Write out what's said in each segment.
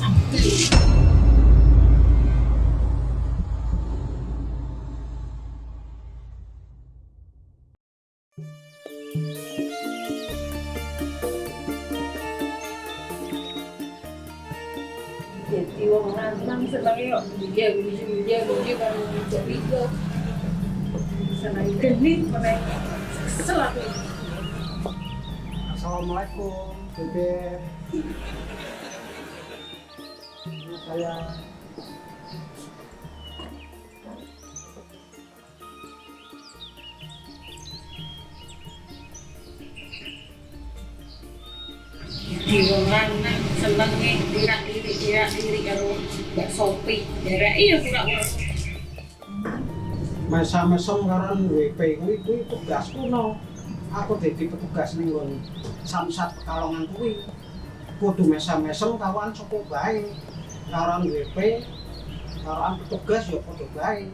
Jadi wong lanang senenge kok guyu karo video. Seneng genit meneh. Kesel aku. Assalamualaikum, Bebe. Saya Jadi wong lanang senenge dirak-irik karo Mbak Sopi. Dereke ya pura-pura. mesam-mesem karan WP kuwi tugasku no. Aku dadi petugas ning nggon Samsat Pekalongan kuwi. Kudu mesam-mesem kawan sapa bae. Karan WP, karan petugas ya padha bae.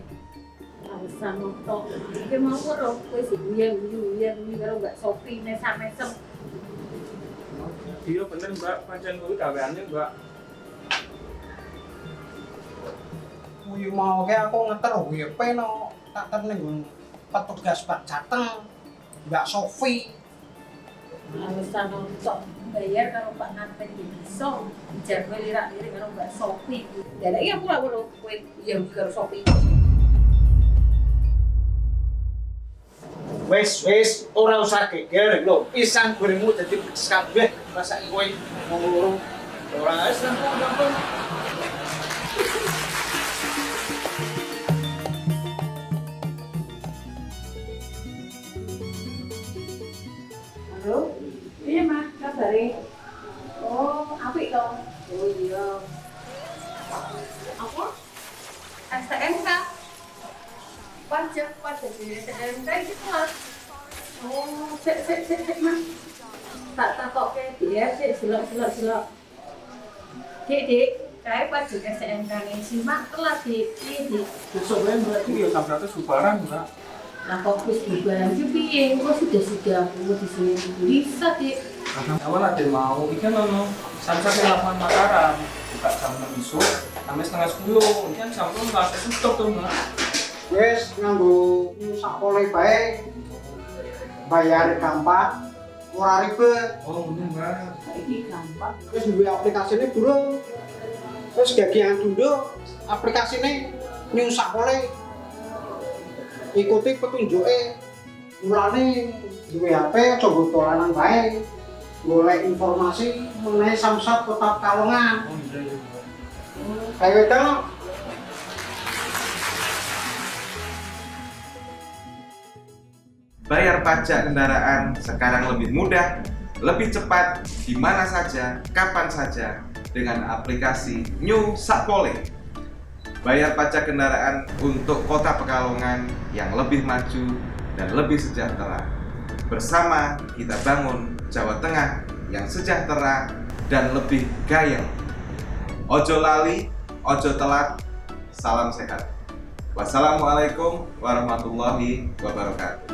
Alasan moto. Iki mau ora kowe sing guyu karo Mbak Sopi mesam-mesem. Iya bener Mbak, pancen kuwi gaweane Mbak. Kuwi mau ke aku ngeter WP no. Tak ning petugas Pak Jateng. Mbak Sofi. Alasan untuk bayar karo Pak Nanten iso jar kowe lirak-lirik karo Mbak Sofi. Dereke ya pura-pura kowe yang karo Sofi. Wes, ora usah geger lho. Pisang gorengmu dadi pedes kabeh. Masak kowe wong loro. Ora wis rampung. Halo? Iya, Mas, kabare? Oh, apik to? Oh iya. Apa? STNK? Pajak di STNK itu Mas. Oh, sik, Mas. Tak takokke dia sik silok. Dik, kae pajak STNK ning simak telat Dik. Dik. Besok wae Mbak iki ya jam 100 bubaran Mbak. Lah kok wis bubaran ki piye? Kok sudah aku di sini bisa, Dik. Awal ada mau, iki kan ono Samsat lapangan Mataram. Buka jam 6 isuk, sampai setengah 10. Ini kan jam 10 langsung tutup tuh Mbak. Wes nganggo sakpole bae. Bayar gampang, ora ribet. Oh bener Mbak. Iki gampang. Wis duwe aplikasine durung. Wis gagian dunduk aplikasine New Sakpole. Ikuti petunjuke. Mulane duwe HP aja nggo dolanan bae. Golek informasi mengenai Samsat Kota Pekalongan. Oh iya Mbak. Kayak itu. Bayar pajak kendaraan sekarang lebih mudah, lebih cepat, di mana saja, kapan saja, dengan aplikasi New Sakpole. Bayar pajak kendaraan untuk Kota Pekalongan yang lebih maju dan lebih sejahtera. Bersama kita bangun Jawa Tengah yang sejahtera dan lebih gayeng. Ojo lali, ojo telat, salam sehat. Wassalamualaikum warahmatullahi wabarakatuh.